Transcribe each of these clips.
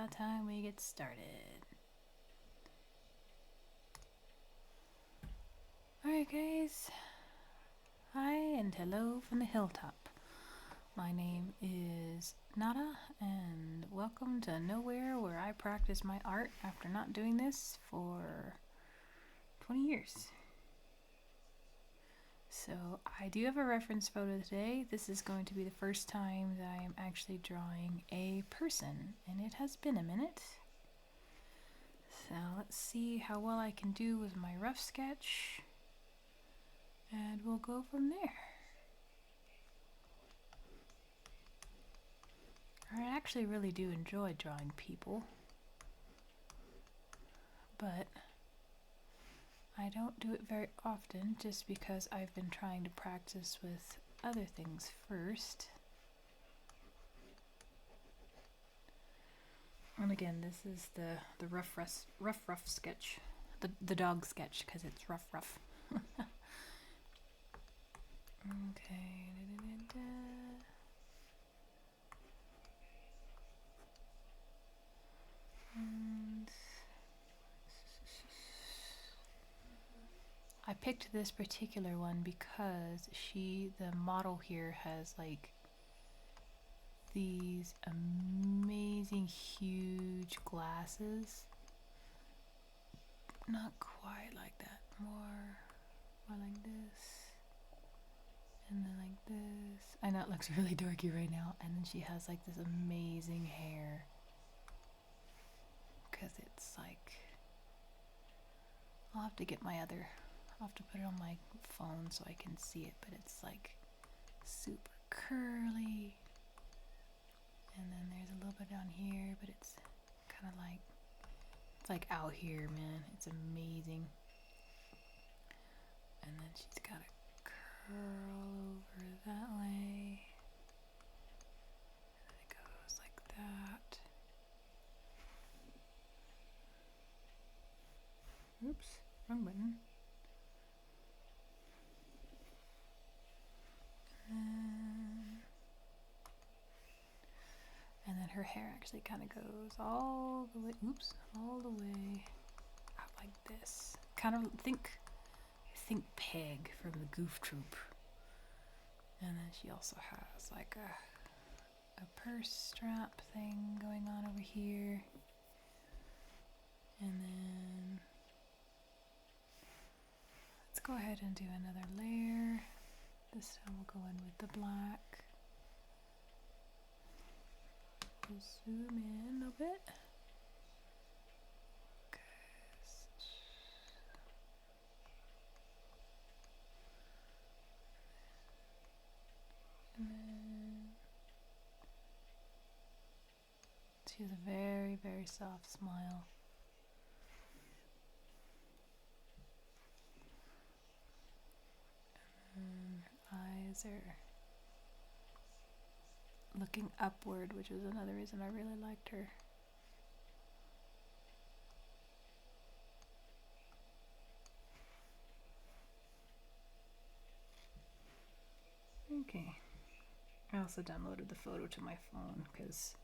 about time we get started. Alright guys, hi and hello from the hilltop. My name is Nada and welcome to Nowhere, where I practice my art after not doing this for 20 years. So I do have a reference photo today. This is going to be the first time that I am actually drawing a person, and it has been a minute. So let's see how well I can do with my rough sketch, and we'll go from there. I actually really do enjoy drawing people, but I don't do it very often just because I've been trying to practice with other things first. And again, this is the rough sketch, the dog sketch, because it's rough. Okay. And I picked this particular one because the model here has like these amazing huge glasses. Not quite like that, more like this, and then like this. I know it looks really dorky right now, and then she has like this amazing hair, because it's like, I'll have to put it on my phone so I can see it, but it's like super curly, and then there's a little bit down here, but it's kind of like, it's like out here, man. It's amazing. And then she's got a curl over that way, and it goes like that. Oops, wrong button. And then her hair actually kind of goes all the way, all the way out like this. Kind of think Peg from the Goof Troop. And then she also has like a purse strap thing going on over here. And then let's go ahead and do another layer. This time we'll go in with the black. We'll zoom in a little bit. And then she has a very, very soft smile. And her eyes are looking upward, which is another reason I really liked her. Okay. I also downloaded the photo to my phone because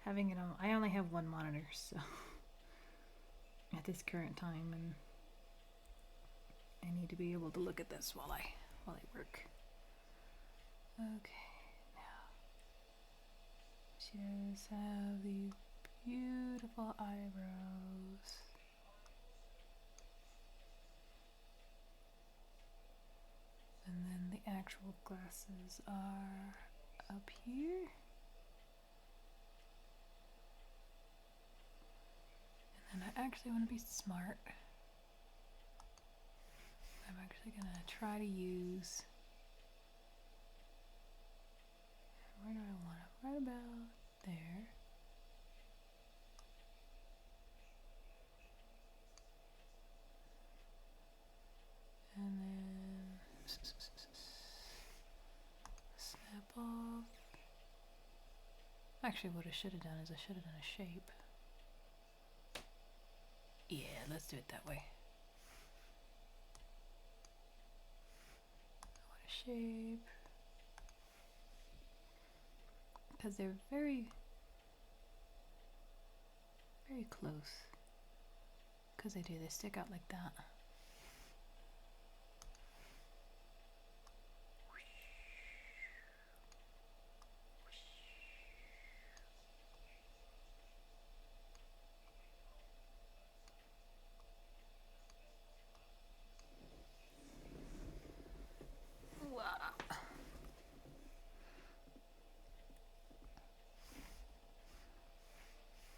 having it on, I only have one monitor, so at this current time, and I need to be able to look at this while I work. Okay, now she does have these beautiful eyebrows. And then the actual glasses are up here. And then I actually want to be smart. I'm actually going to try to use, where do I want it? Right about there. And then snap off. Actually, what I should have done is I should have done a shape. Yeah, let's do it that way. What a shape. Because they're very very close. Because they do, they stick out like that.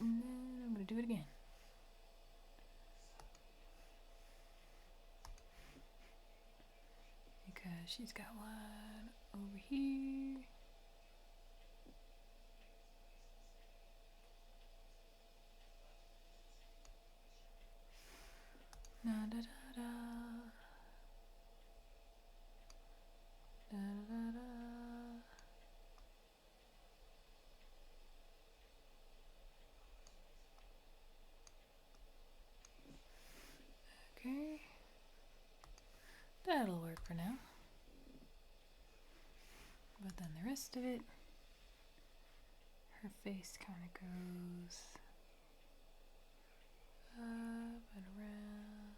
And then I'm going to do it again. Because she's got one over here. Da da da da. Da da da. Okay. That'll work for now. But then the rest of it, her face kind of goes up and around.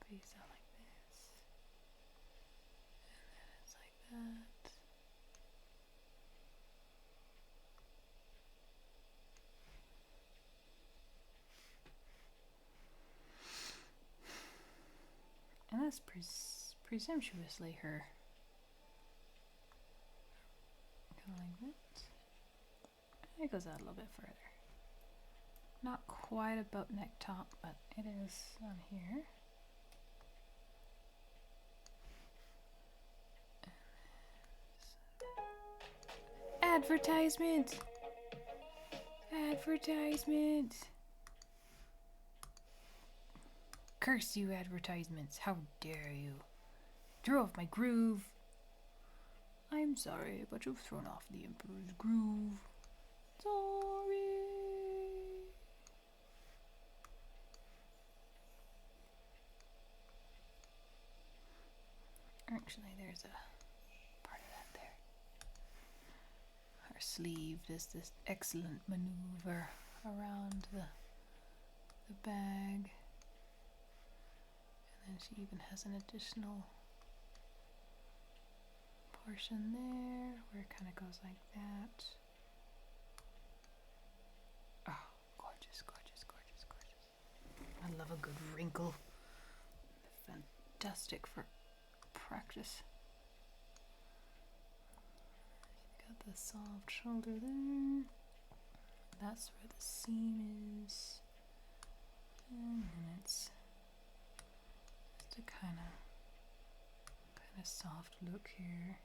Face out like this. And then it's like that. And that's presumptuously her. Kind of like that. It goes out a little bit further. Not quite about neck top, but it is on here. Advertisement! Advertisement! Curse you, advertisements! How dare you! Throw off my groove! I'm sorry, but you've thrown off the Emperor's groove. Sorry! Actually, there's a part of that there. Her sleeve does this excellent maneuver around the bag. And then she even has an additional portion there where it kind of goes like that. Oh, gorgeous, gorgeous, gorgeous, gorgeous. I love a good wrinkle. Fantastic for practice. Got the soft shoulder there. That's where the seam is. And then it's just a kind of soft look here.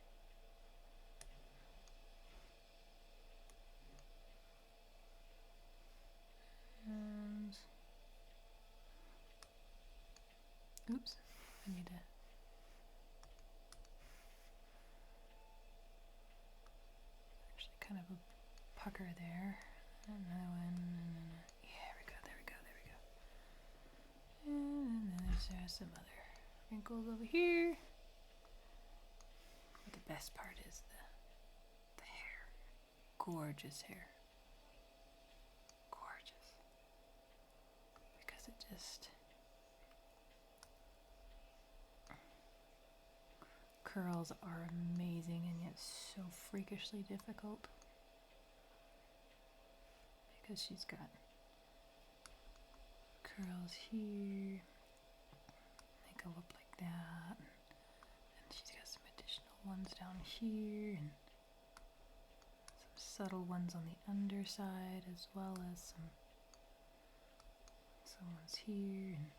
And oops, I need to actually kind of a pucker there. Another one, and yeah, there we go. And then there's some other wrinkles over here. But the best part is the hair. Gorgeous hair. Gorgeous. Because it just curls are amazing and yet so freakishly difficult. Because she's got curls here, they go up like that, and she's got some additional ones down here, and some subtle ones on the underside, as well as some ones here, and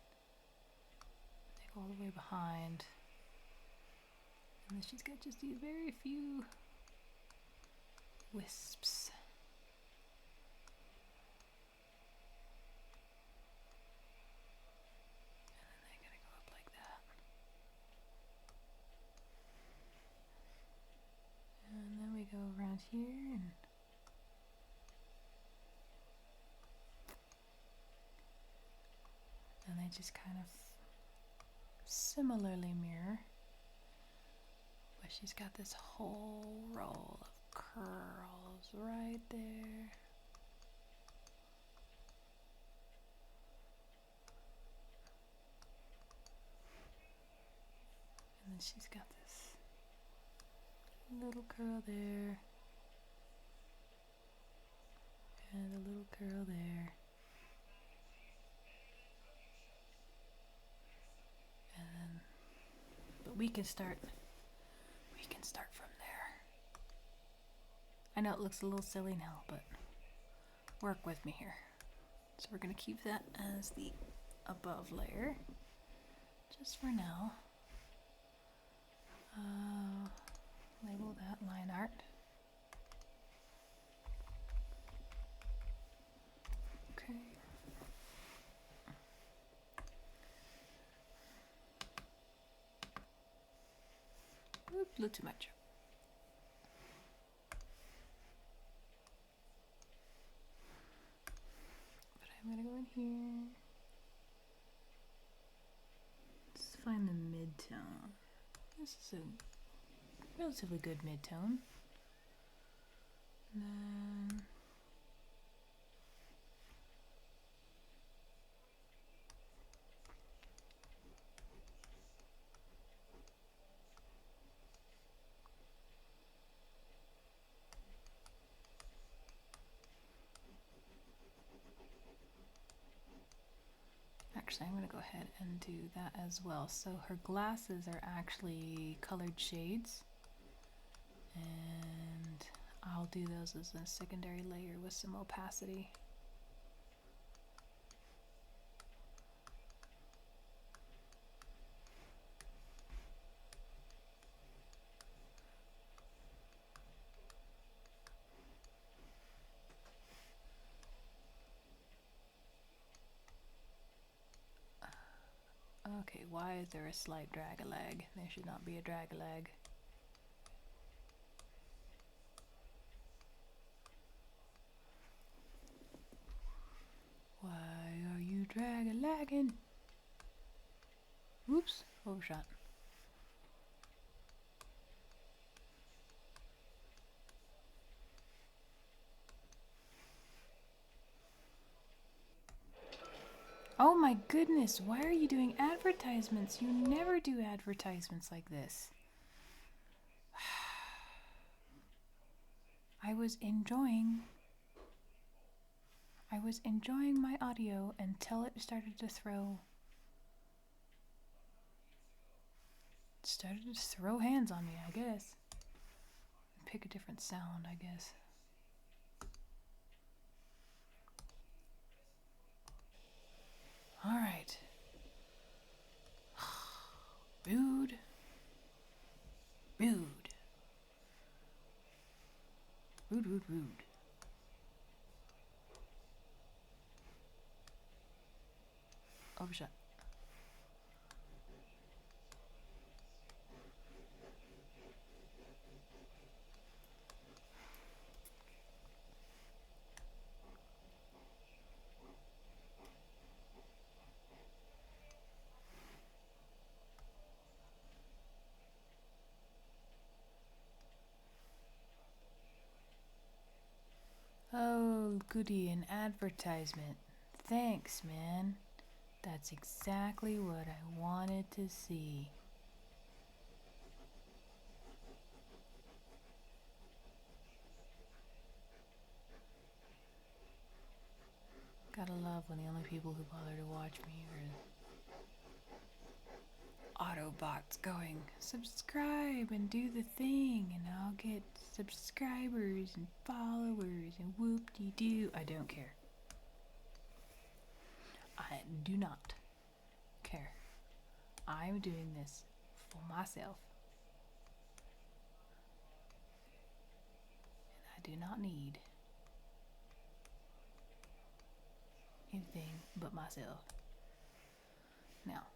they go all the way behind. And then she's got just these very few wisps. Go around here and they just kind of similarly mirror, but she's got this whole roll of curls right there. And then she's got this little curl there. And a little curl there. And then, but we can start from there. I know it looks a little silly now, but work with me here. So we're going to keep that as the above layer, just for now. Label that line art. Okay. Oop, a little too much. But I'm gonna go in here. Let's find the mid-tone. This is a relatively good mid-tone. And then actually, I'm going to go ahead and do that as well. So her glasses are actually colored shades, and I'll do those as a secondary layer with some opacity. Okay, why is there a slight drag-a-lag? There should not be a drag-a-lag. Why are you drag-a-lagging? Whoops, overshot. Oh my goodness, why are you doing advertisements? You never do advertisements like this. I was enjoying my audio until it started to throw hands on me, I guess. Pick a different sound, I guess. All right. Rude. Rude. Rude, rude, rude. Overshot. Oh, goody, an advertisement. Thanks, man. That's exactly what I wanted to see. Gotta love when the only people who bother to watch me are Autobots going, subscribe and do the thing, and I'll get subscribers and followers and whoop-de-doo. I don't care. I do not care. I'm doing this for myself. And I do not need anything but myself. Now,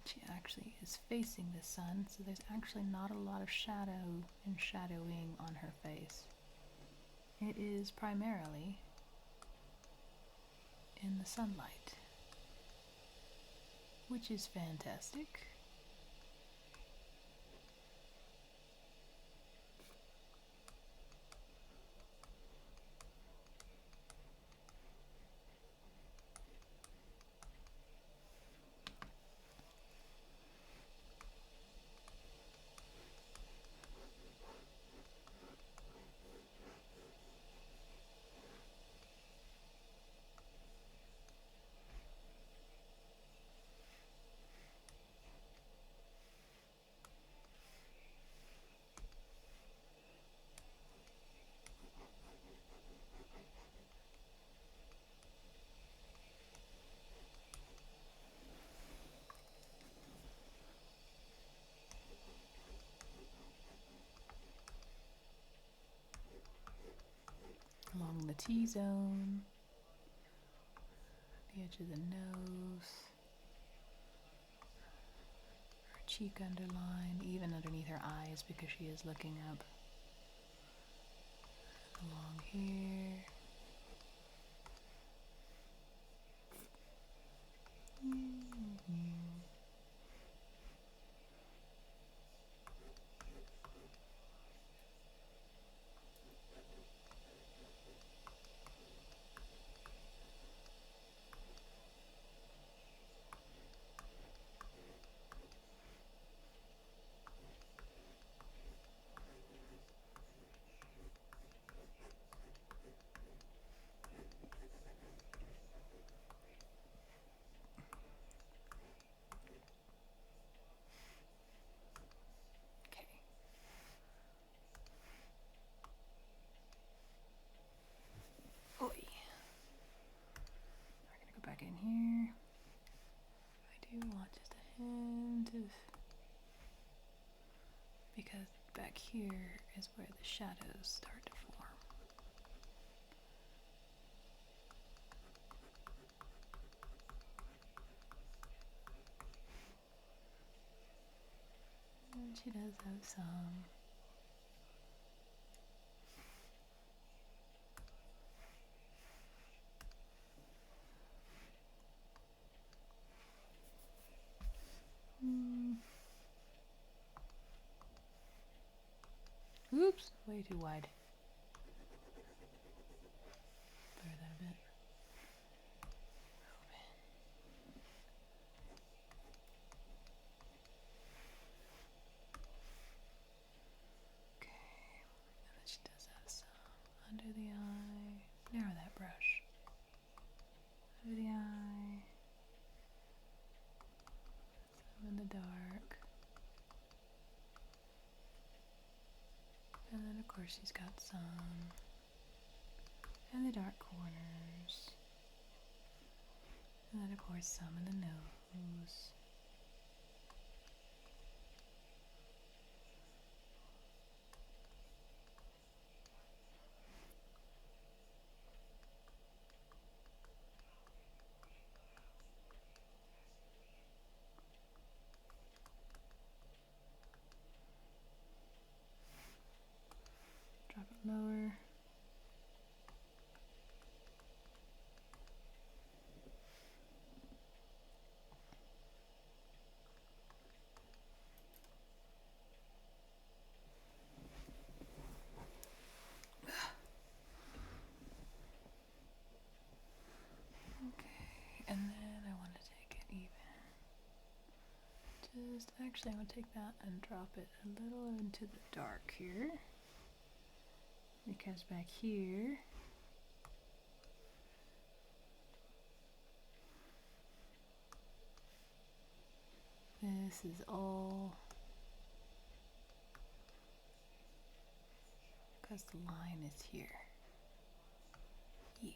she actually is facing the sun, so there's actually not a lot of shadow and shadowing on her face. It is primarily in the sunlight, which is fantastic. Along the T-zone, the edge of the nose, her cheek underline, even underneath her eyes because she is looking up. Along here. Back in here. I do want just a hint of, because back here is where the shadows start to form. And she does have some. Oops, way too wide. Blur that a bit. Okay, and then she does have some under the eye. Narrow that brush. Under the eye. Some in the dark. And then of course she's got some in the dark corners. And then of course some in the nose. Drop it lower. And then I want to take it even. Actually, I'm going to take that and drop it a little into the dark here. Because back here, this is all, because the line is here. Yeah.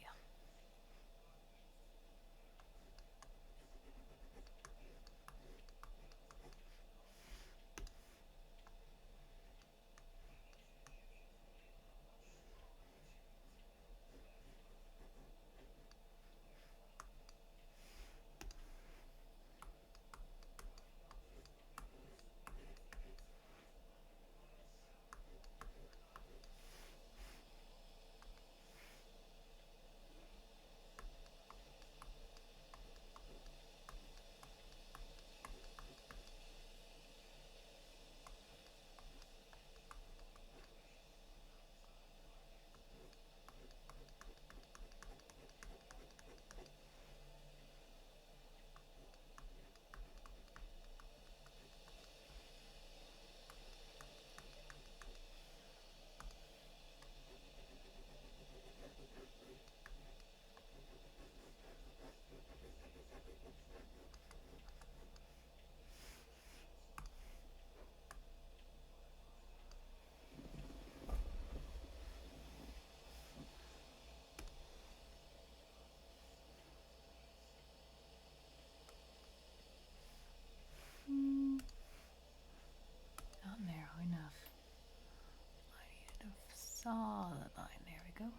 solid line. There we go.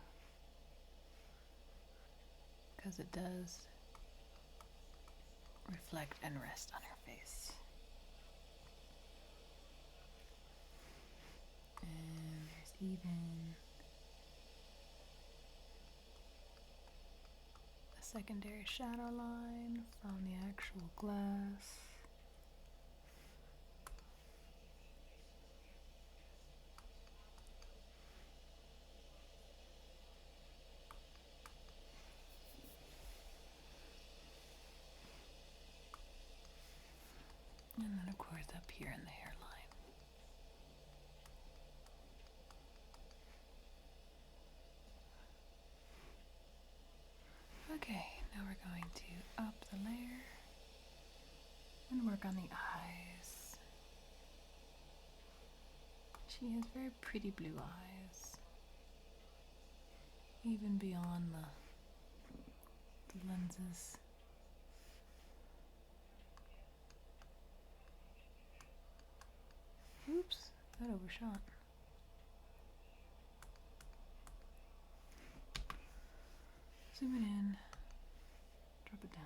Because it does reflect and rest on her face. And there's even a secondary shadow line from the actual glass. And then of course up here in the hairline. Okay, now we're going to up the layer and work on the eyes. She has very pretty blue eyes, even beyond the lenses. Oops, that overshot. Zoom it in, drop it down.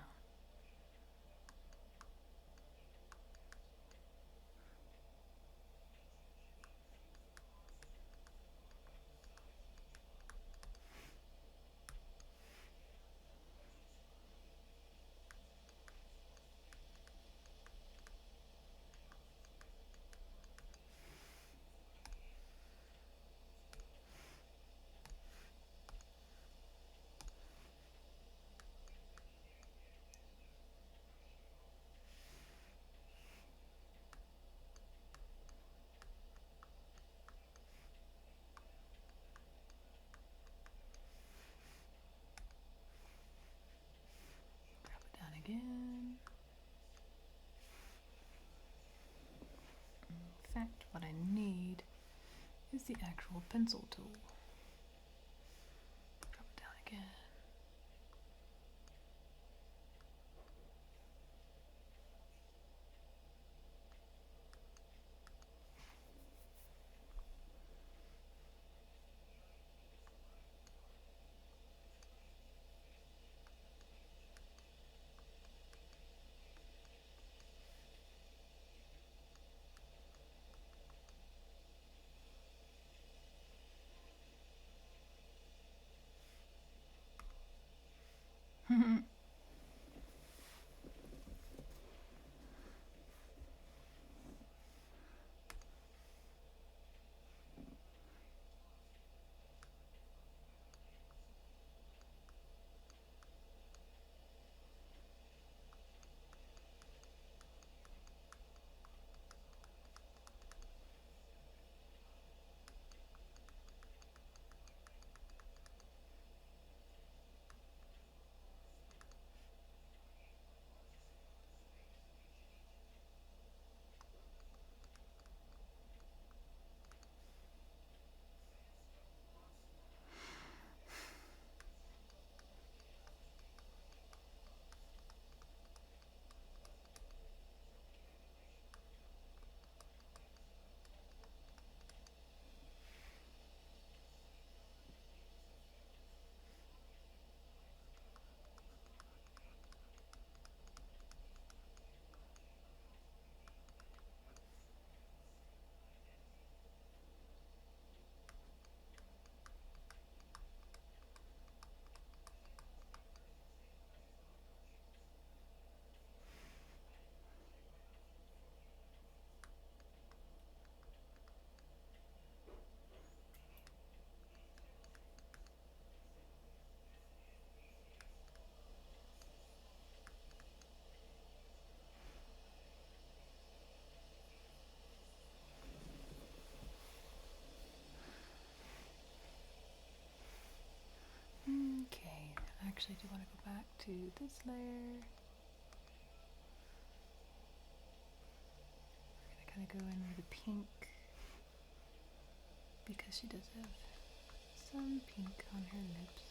Drop it down again. In fact, what I need is the actual pencil tool. Drop it down again. Okay, I actually do want to go back to this layer. We're going to kind of go in with a pink because she does have some pink on her lips.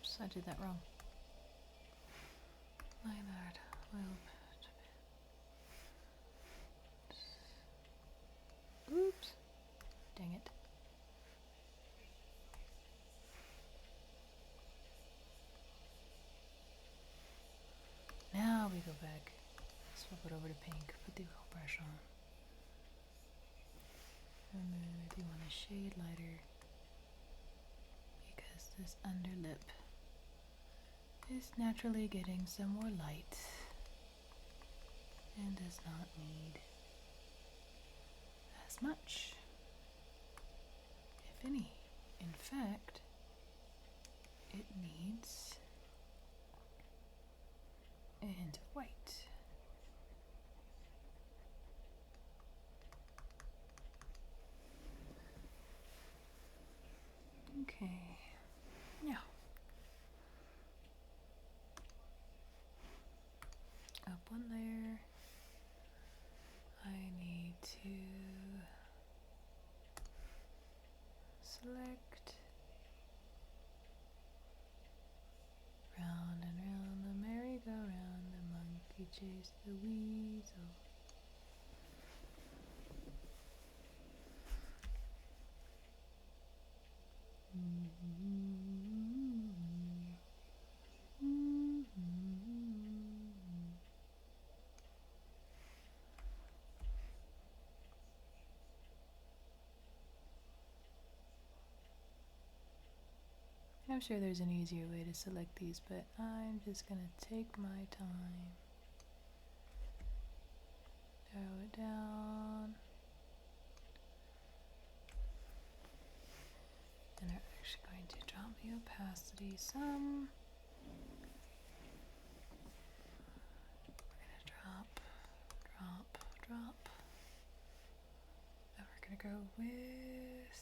Oops, I did that wrong. Line art. Oops. Dang it. Now we go back. Swap it over to pink. Put the oil brush on. And then I do want a shade lighter because this underlip is naturally getting some more light and does not need as much, if any. In fact, it needs a hint of white. Okay, now up one layer. I need to select round and round the merry-go-round, the monkey chased the weasel. I'm sure there's an easier way to select these, but I'm just gonna take my time. Narrow it down. And I'm actually going to drop the opacity some. We're gonna drop. And we're gonna go with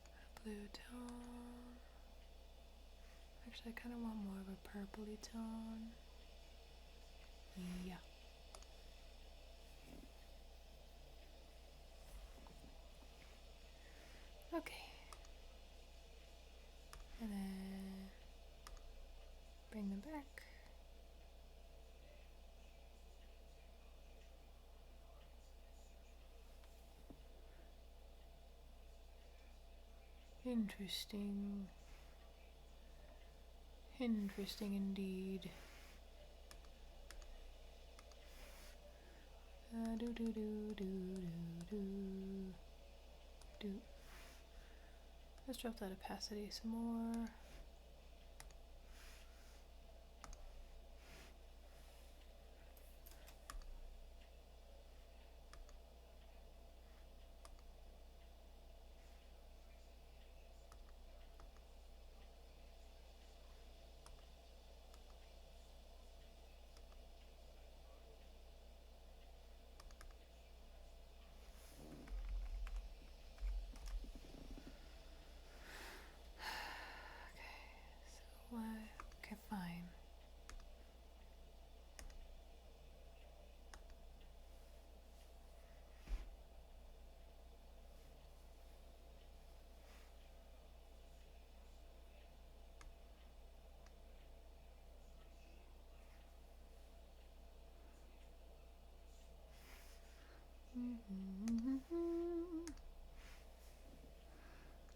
a blue tone. Actually, I kind of want more of a purpley tone. Yeah. Okay. And then bring them back. Interesting. Interesting indeed. Do do do do do do. Let's drop that opacity some more. Okay, fine.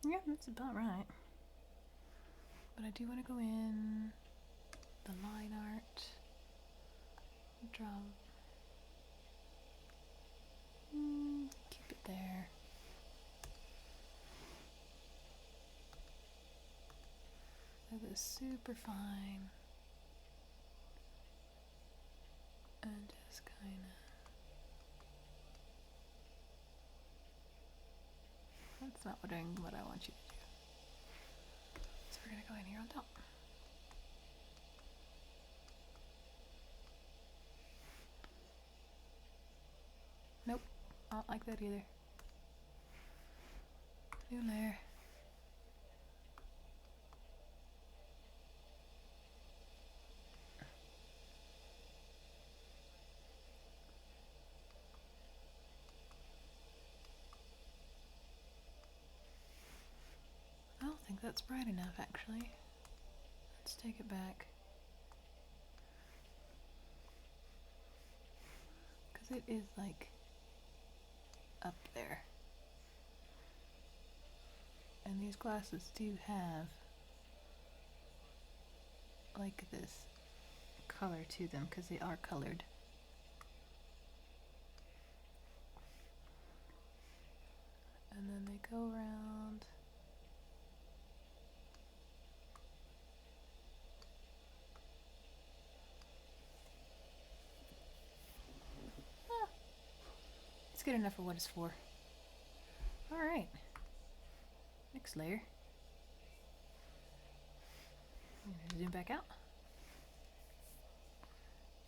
Yeah, that's about right. But I do want to go in the line art. Drop. Keep it there. That is super fine. And just kind of. That's not what I want you to do. So we're gonna go in here on top. Nope, I don't like that either. New layer. I don't think that's that's bright enough, actually. Let's take it back. Because it is like up there. And these glasses do have like this color to them because they are colored. And then they go around. It's good enough for what it's for. Alright. Next layer. I'm going to zoom back out.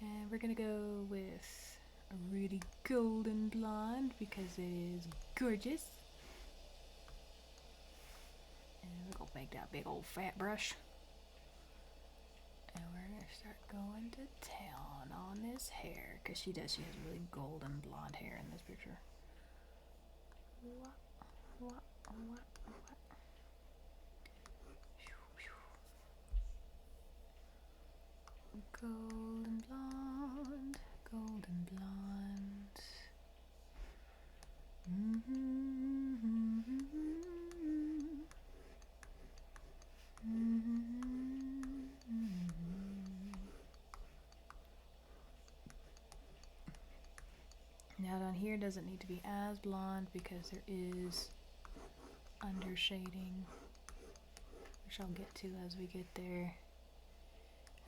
And we're going to go with a really golden blonde because it is gorgeous. And we're going to make that big old fat brush. And we're going to start going to town on this hair because she has really golden blonde hair in this picture. Golden blonde, golden blonde. Now down here doesn't need to be as blonde because there is under shading, which I'll get to as we get there.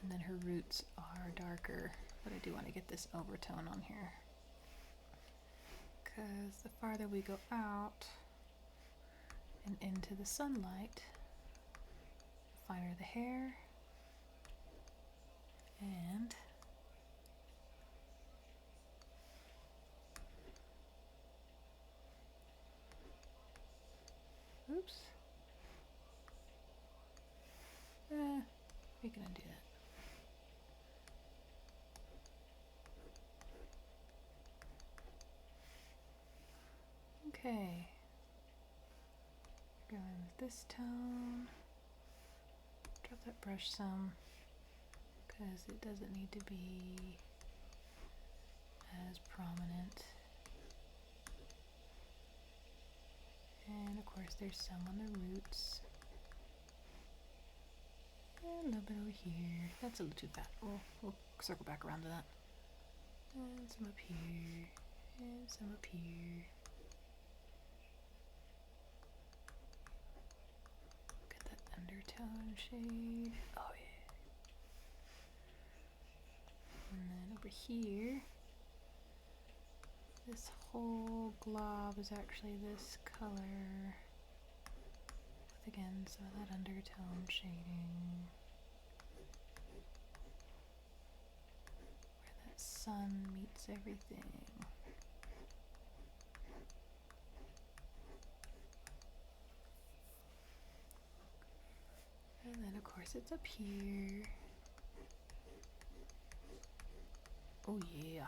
And then her roots are darker, but I do want to get this overtone on here. Because the farther we go out and into the sunlight, the finer the hair, and oops. We can undo that. Okay. Going with this tone. Drop that brush some because it doesn't need to be as prominent. And of course there's some on the roots. And a little bit over here. That's a little too fat. We'll circle back around to that. And some up here. And some up here. Get that undertone shade. Oh yeah. And then over here, this whole glob is actually this color. With again some of that undertone shading. Where that sun meets everything. And then of course it's up here. Oh yeah.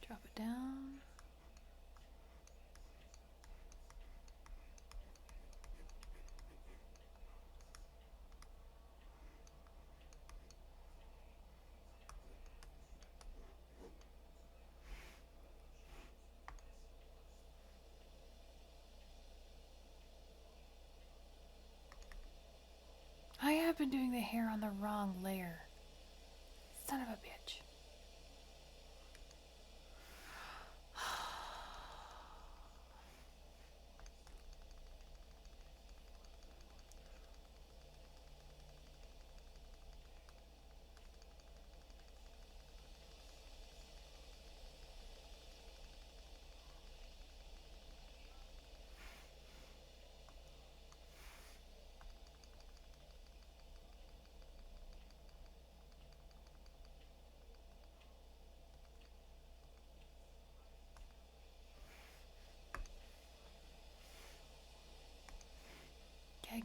Drop it down. I have been doing the hair on the wrong layer. Son of a bitch.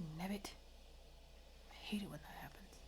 Dagnabbit. I hate it when that happens.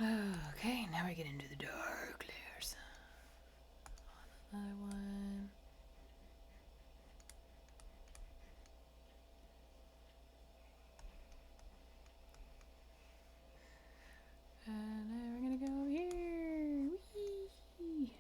Okay, now we get into the dark layers. Another one. And then we're gonna go over here. Whee!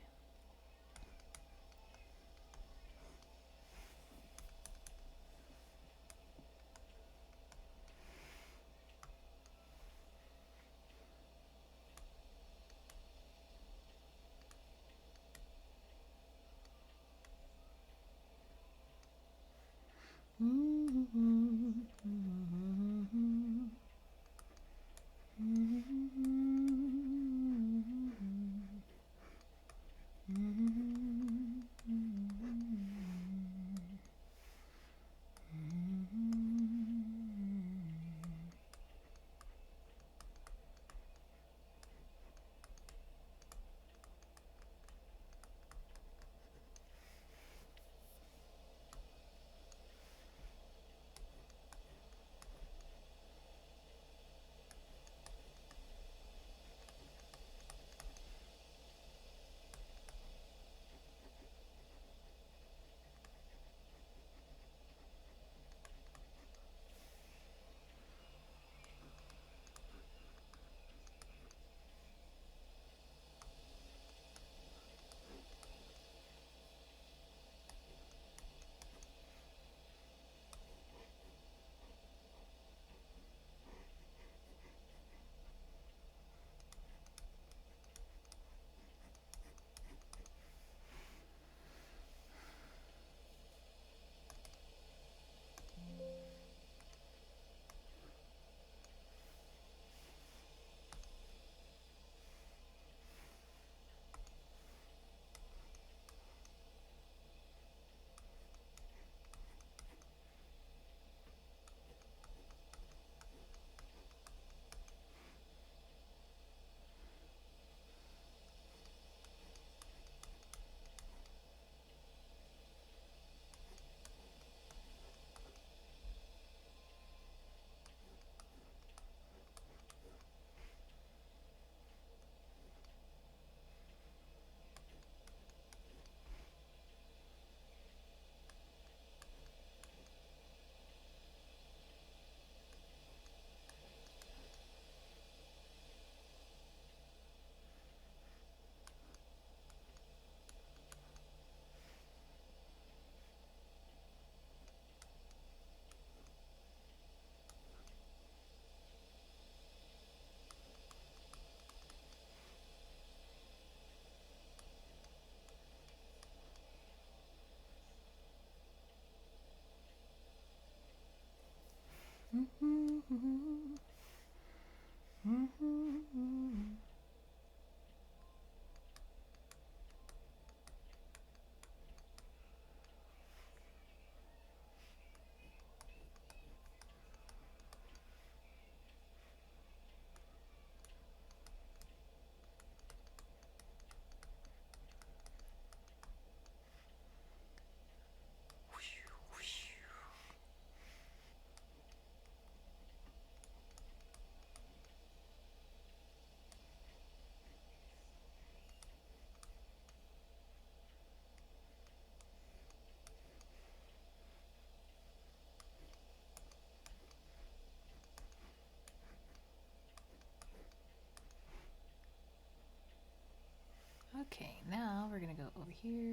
Okay, now we're gonna go over here,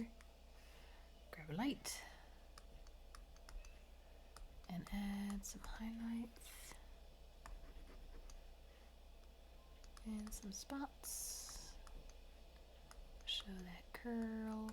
grab a light, and add some highlights and some spots. Show that curl.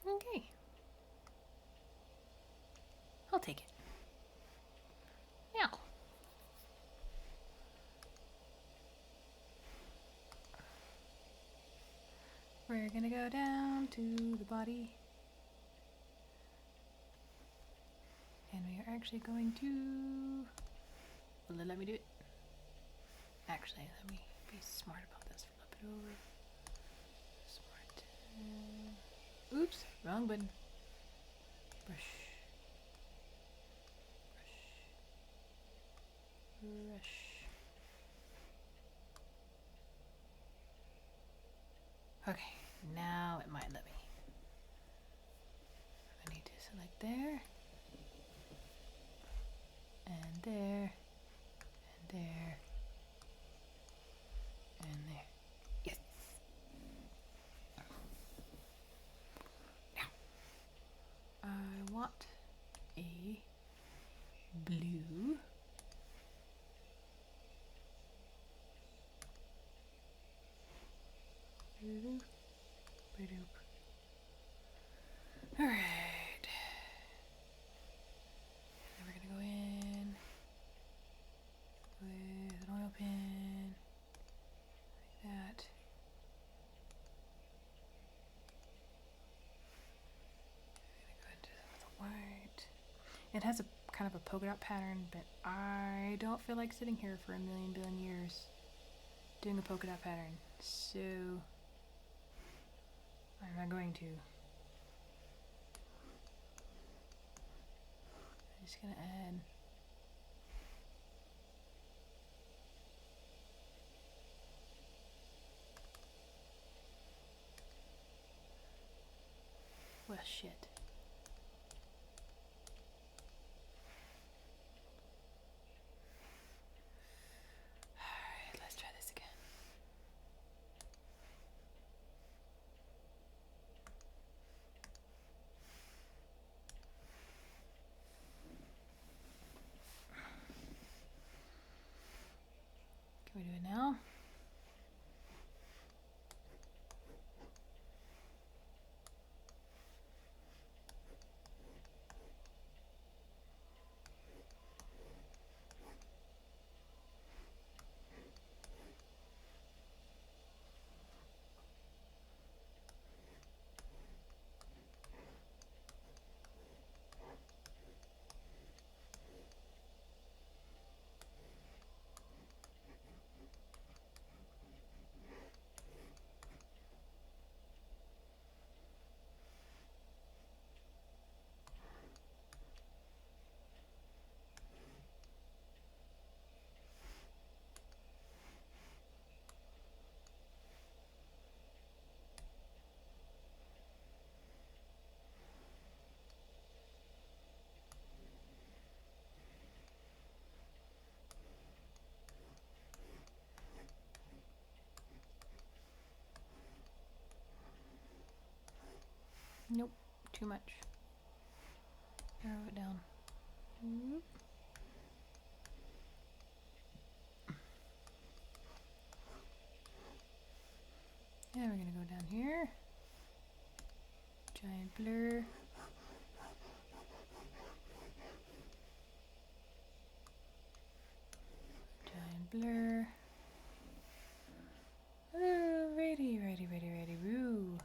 Okay. I'll take it. Now. We're gonna go down to the body. And we are actually going to... Will it let me do it? Actually, let me be smart about this. Flip it over. Smart. Oops, wrong button. Brush. Brush. Okay, now it might let me. I need to select there. And there. And there. And there. Yes. Now, I want a blue. All right. Then we're gonna go in with an oil pen, like that. I'm gonna go into the white. It has a kind of a polka dot pattern, but I don't feel like sitting here for a million billion years doing a polka dot pattern, so I'm not going to. I'm just gonna add well, shit. Alright, let's try this again. Can we do it now? Nope, too much. Narrow it down. Oop. Yeah, we're gonna go down here. Giant blur. Giant blur. Oh, ready, woo.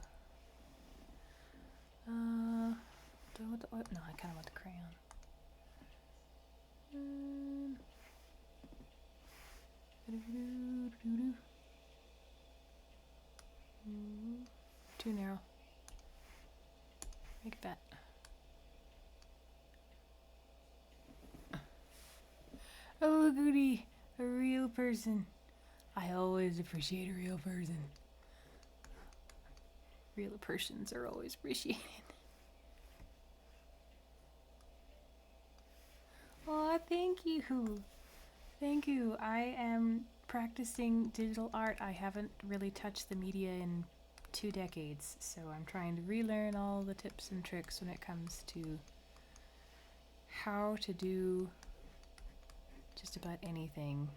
Do I want the oil? No, I kind of want the crayon. Too narrow. Make that. Oh, goody, a real person. I always appreciate a real person. Real persons are always appreciated. Oh, thank you. Thank you. I am practicing digital art. I haven't really touched the media in 2 decades, so I'm trying to relearn all the tips and tricks when it comes to how to do just about anything.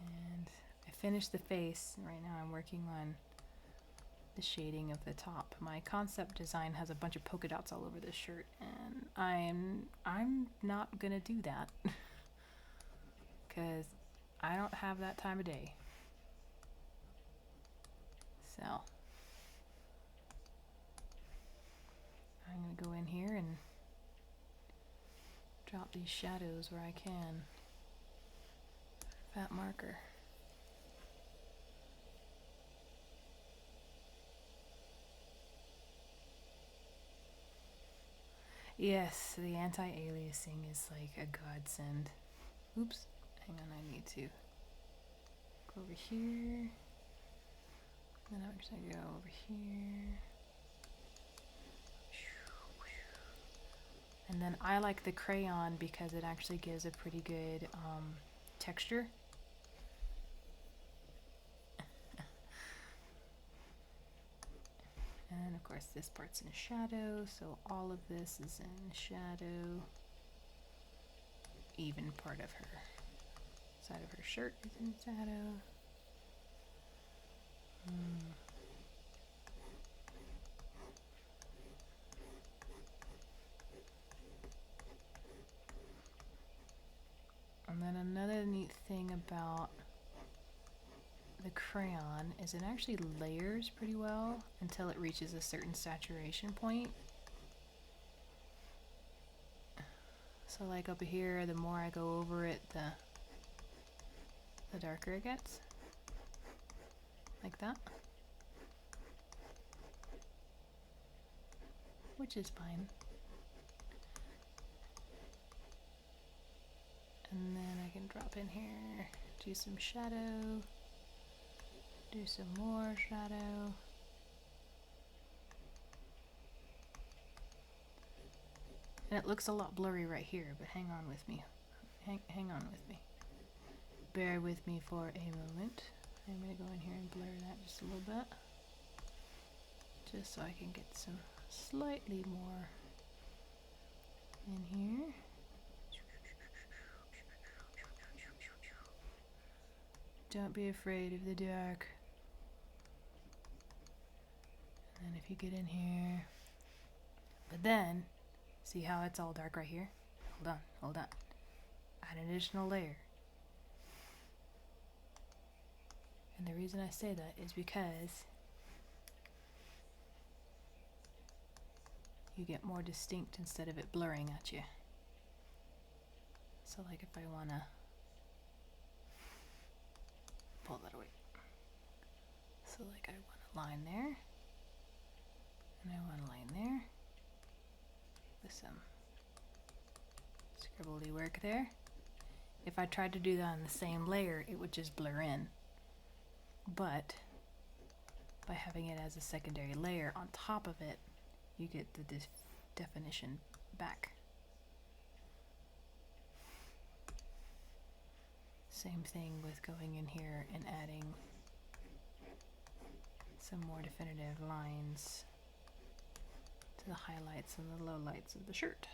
And I finished the face. Right now I'm working on the shading of the top. My concept design has a bunch of polka dots all over this shirt, and I'm not gonna do that because I don't have that time of day. So I'm gonna go in here and drop these shadows where I can. Fat marker. Yes, the anti-aliasing is like a godsend. Oops, hang on, I need to go over here. Then I'm just gonna go over here. And then I like the crayon because it actually gives a pretty good texture. And of course this part's in shadow, so all of this is in shadow. Even part of her side of her shirt is in shadow. And then another neat thing about the crayon is it actually layers pretty well until it reaches a certain saturation point. So like up here, the more I go over it, the darker it gets. Like that. Which is fine. And then I can drop in here, do some shadow, do some more shadow. And it looks a lot blurry right here, but hang on with me. Hang on with me. Bear with me for a moment. I'm going to go in here and blur that just a little bit. Just so I can get some slightly more in here. Don't be afraid of the dark. And then if you get in here, but then, see how it's all dark right here? Hold on. Add an additional layer. And the reason I say that is because you get more distinct instead of it blurring at you. So like if I want to pull that away. So like I want a line there, and I want a line there with some scribbly work there. If I tried to do that on the same layer, it would just blur in. But by having it as a secondary layer on top of it, you get the definition back. Same thing with going in here and adding some more definitive lines to the highlights and the lowlights of the shirt.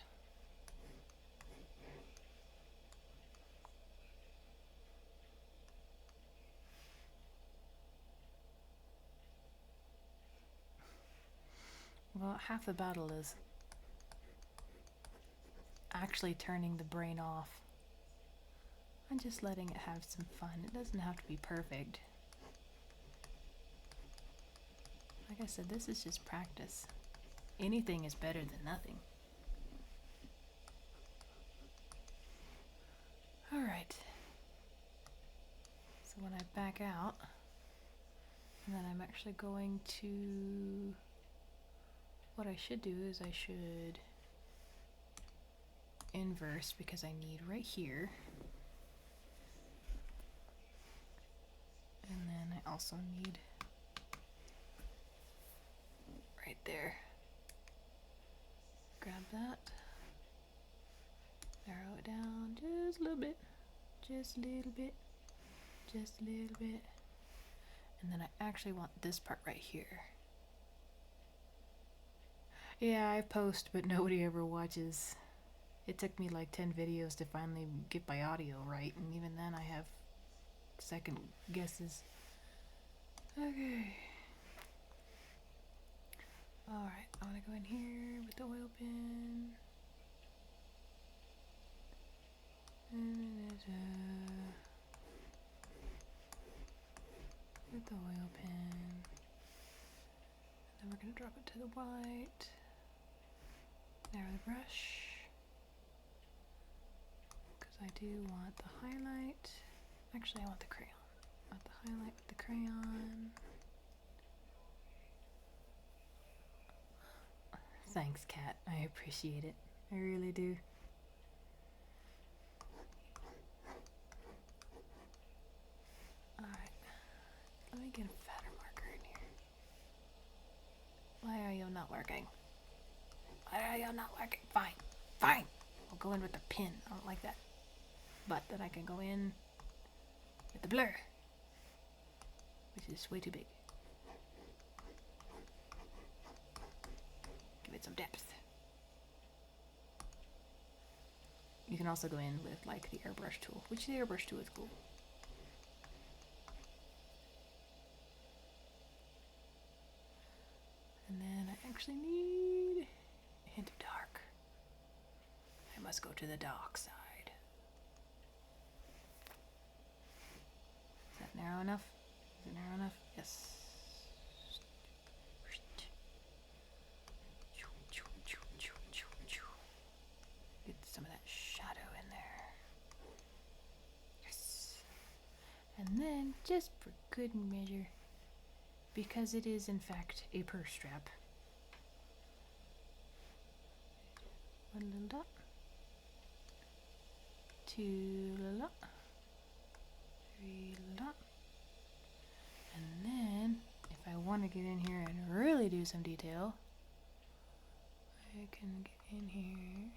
Well, half the battle is actually turning the brain off and just letting it have some fun. It doesn't have to be perfect. Like I said, this is just practice. Anything is better than nothing. Alright. So when I back out, and then I'm actually going to... What I should do is I should inverse, because I need right here. And then I also need right there. Grab that, narrow it down just a little bit, just a little bit, just a little bit. And then I actually want this part right here. Yeah, I post, but nobody ever watches. It took me like 10 videos to finally get my audio right, and even then I have second guesses. Okay. Alright, I want to go in here with the oil pen. With the oil pen. And then we're going to drop it to the white. Narrow the brush. Because I do want the highlight. Actually, I want the crayon. I want the highlight with the crayon. Thanks, Kat. I appreciate it. I really do. Alright. Let me get a fatter marker in here. Why are you not working? Why are you not working? Fine. Fine. I'll go in with the pin. I don't like that. But then I can go in with the blur, which is way too big. Give it some depth. You can also go in with like the airbrush tool, which the airbrush tool is cool. And then I actually need a hint of dark. I must go to the dark side. Is that narrow enough? Is it narrow enough? Yes. Get some of that shadow in there. Yes. And then, just for good measure, because it is in fact a purse strap, one little dot, two little dot, three little dot, and then if I want to get in here and really do some detail, I can get in here and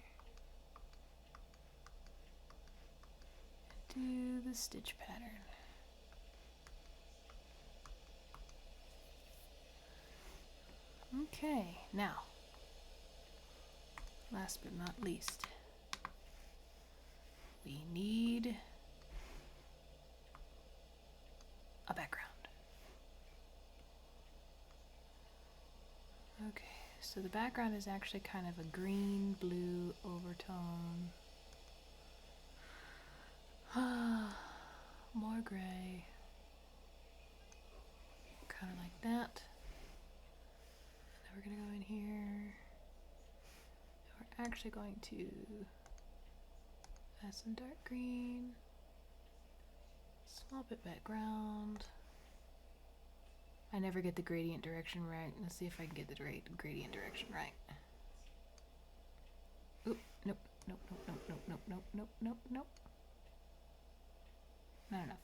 do the stitch pattern. Okay, now, last but not least, we need a background. Okay, so the background is actually kind of a green-blue overtone. More gray. Kind of like that. Then we're going to go in here. We're actually going to add some dark green. Small bit background. I never get the gradient direction right. Let's see if I can get the gradient direction right. Oop, nope, nope, nope, nope, nope, nope, nope, nope, nope, nope. Not enough.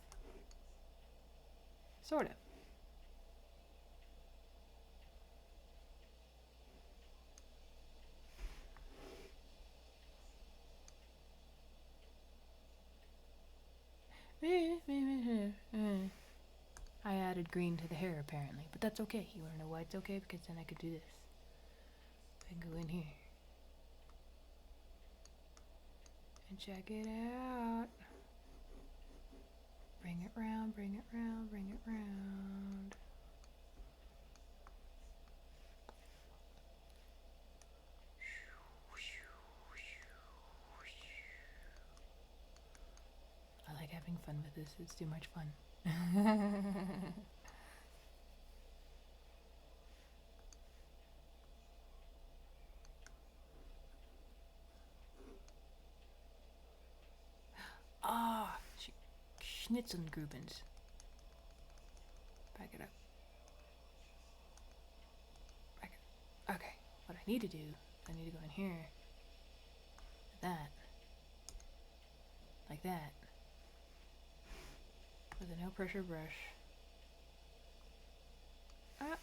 Sort of. I added green to the hair apparently, but that's okay. You wanna know why it's okay? Because then I could do this. I can go in here and check it out. Bring it round, bring it round, bring it round. I like having fun with this. It's too much fun. Ah, Schnitzelgrubens. Back it up. Back it. Okay, what I need to do, I need to go in here. Like that. Like that. With a no pressure brush. Ah.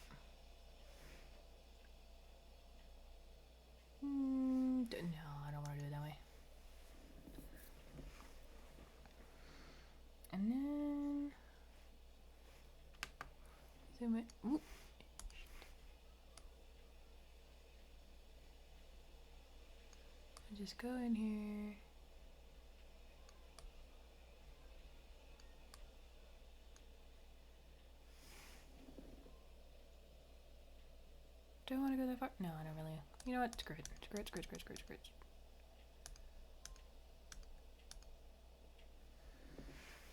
No, I don't want to do it that way. And then zoom it. Ooh. Just go in here. Do I want to go that far? No, I don't really. You know what? Screw it. Screw it, screw it, screw it, screw it, screw it.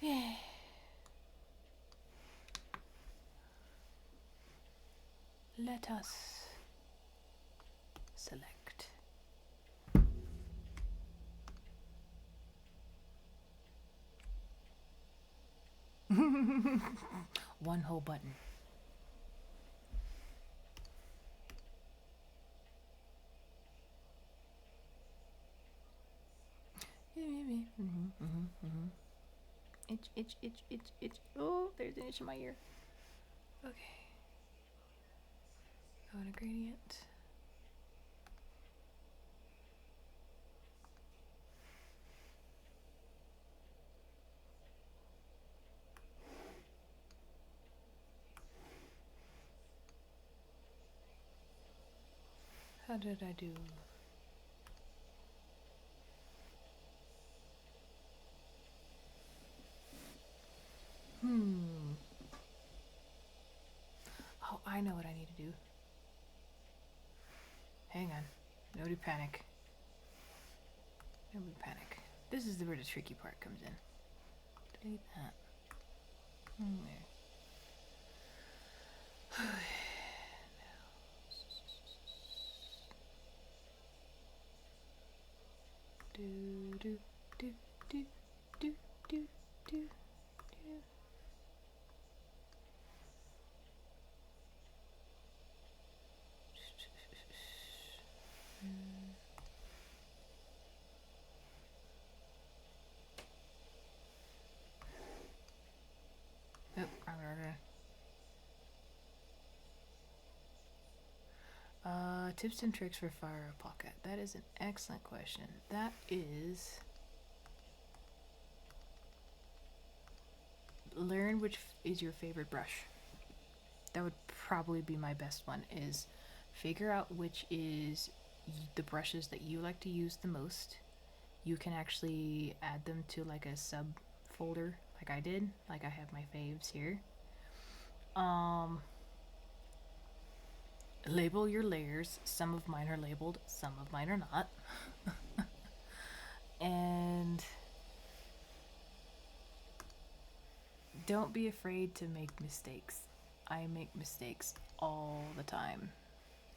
Yeah. Let us select. One whole button. Itch, itch, itch, itch, itch. Oh, there's an itch in my ear. Okay. Go on a gradient. How did I do? Oh, I know what I need to do. Hang on. Nobody panic. Nobody panic. This is where the tricky part comes in. Delete that. There. Do do do do do do do do. Nope, wrong order. Tips and tricks for FireAlpaca. That is an excellent question. That is learn which is your favorite brush. That would probably be my best one, is figure out which is the brushes that you like to use the most. You can actually add them to like a sub folder like I did. Like I have my faves here. Label your layers. Some of mine are labeled, some of mine are not. And don't be afraid to make mistakes. I make mistakes all the time.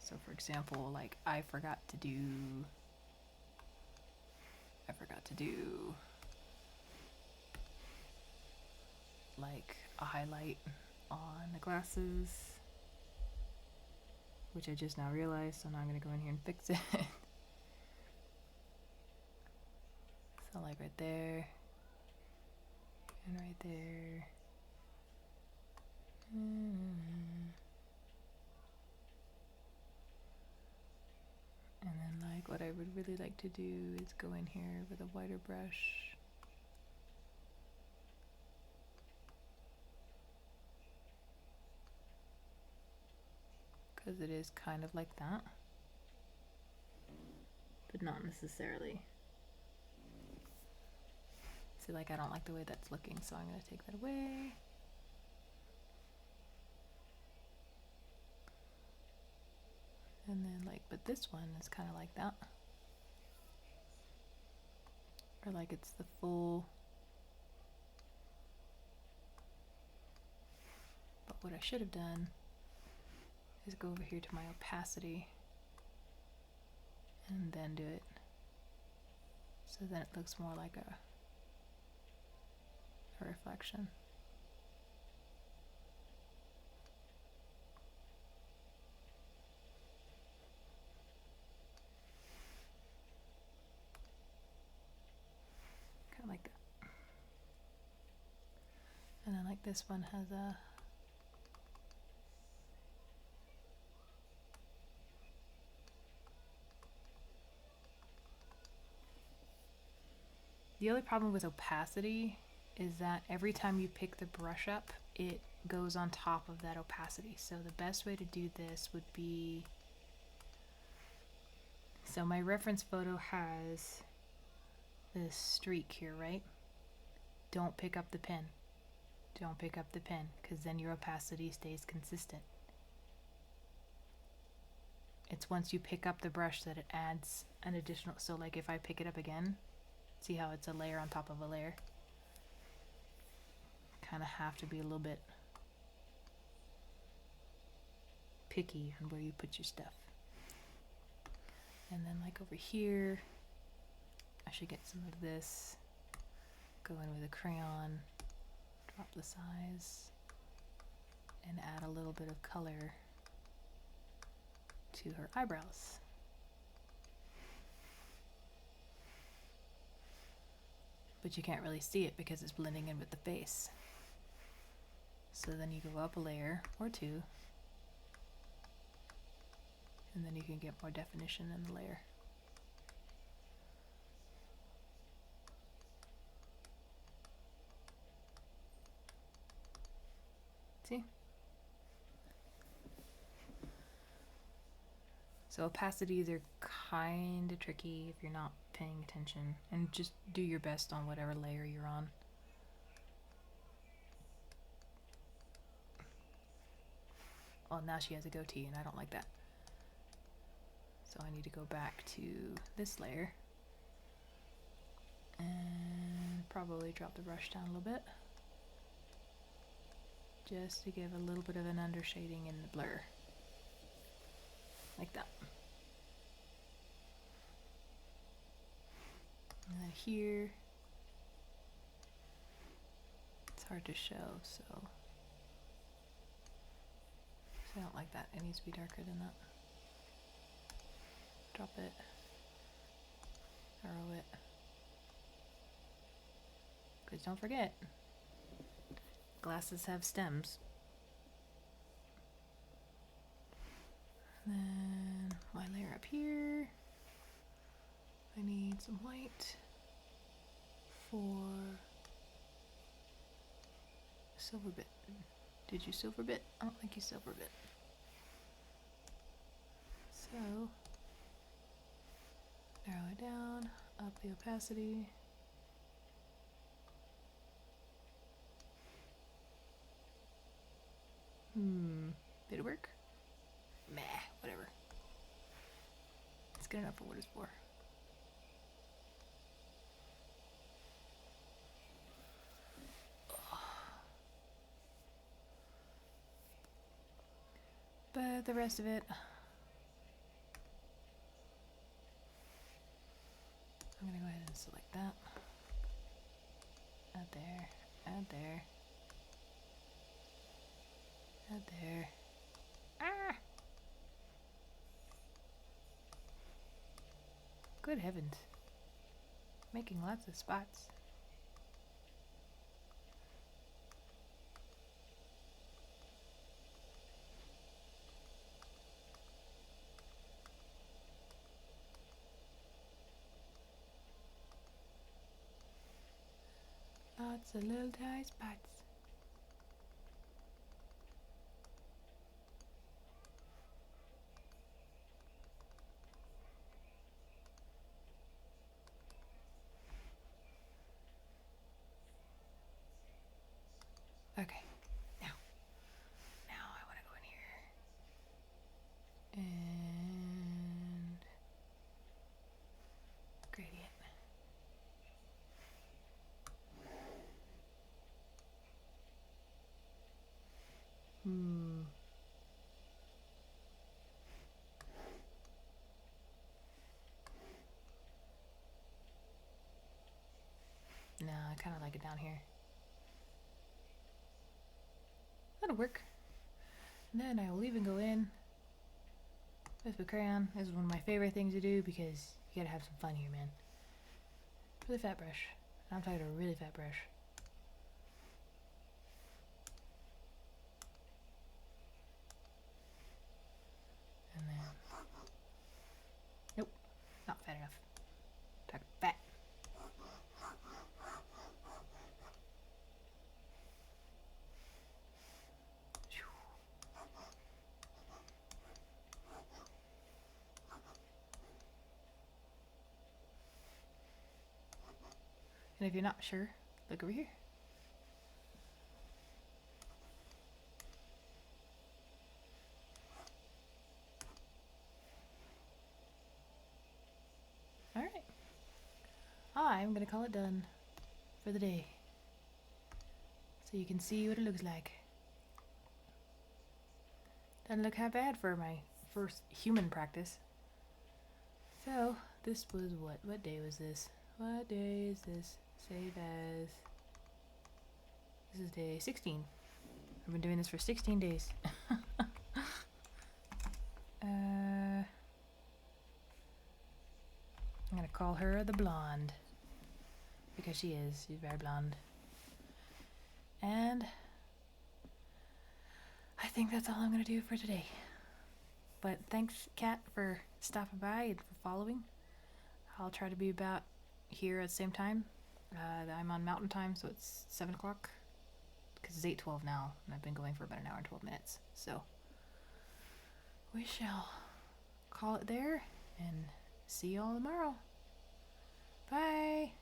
So for example, like I forgot to do like a highlight on the glasses, which I just now realized, so now I'm gonna go in here and fix it. So like right there, and right there. And then like what I would really like to do is go in here with a whiter brush. because it is kind of like that, but not necessarily. See, like, I don't like the way that's looking, so I'm going to take that away. And then, like, but this one is kind of like that. Or like it's the full. But what I should have done is go over here to my opacity and then do it. So then it looks more like a reflection. Kind of like that. And then like this one has a the only problem with opacity is that every time you pick the brush up, it goes on top of that opacity. So the best way to do this would be, so my reference photo has this streak here, right? Don't pick up the pen. Don't pick up the pen, because then your opacity stays consistent. It's once you pick up the brush that it adds an additional, so like if I pick it up again, see how it's a layer on top of a layer? Kind of have to be a little bit picky on where you put your stuff. And then like over here, I should get some of this, go in with a crayon, drop the size, and add a little bit of color to her eyebrows. But you can't really see it because it's blending in with the face. So then you go up a layer or two, and then you can get more definition in the layer. See? So opacities are kind of tricky if you're not paying attention, and just do your best on whatever layer you're on. Oh, now she has a goatee and I don't like that. So I need to go back to this layer and probably drop the brush down a little bit, just to give a little bit of an undershading in the blur, like that. And then here, it's hard to show, so I don't like that. It needs to be darker than that. Drop it, arrow it. Because don't forget, glasses have stems. Then my layer up here, I need some white for silver bit. Did you silver bit? I don't think you silver bit. So narrow it down, up the opacity. Did it work? Meh, whatever. It's good enough for what it's for. But the rest of it, I'm gonna go ahead and select that. Add there, add there, add there. Ah! Good heavens. Making lots of spots. Lots of little tiny spots. No, I kind of like it down here. That'll work. And then I will even go in with my crayon. This is one of my favorite things to do because you gotta have some fun here, man. Really fat brush. I'm talking a really fat brush. And then, nope, not fat enough. Talk fat. And if you're not sure, look over here. Alright. I'm gonna call it done for the day. So you can see what it looks like. Doesn't look half bad for my first human practice. So, this was what? What day was this? What day is this? Save as... This is day 16. I've been doing this for 16 days. I'm gonna call her the blonde. Because she is. She's very blonde. And I think that's all I'm gonna do for today. But thanks, Kat, for stopping by and for following. I'll try to be about here at the same time. I'm on mountain time, so it's 7 o'clock. Because it's 8:12 now, and I've been going for about an hour and 12 minutes. So we shall call it there and see you all tomorrow. Bye.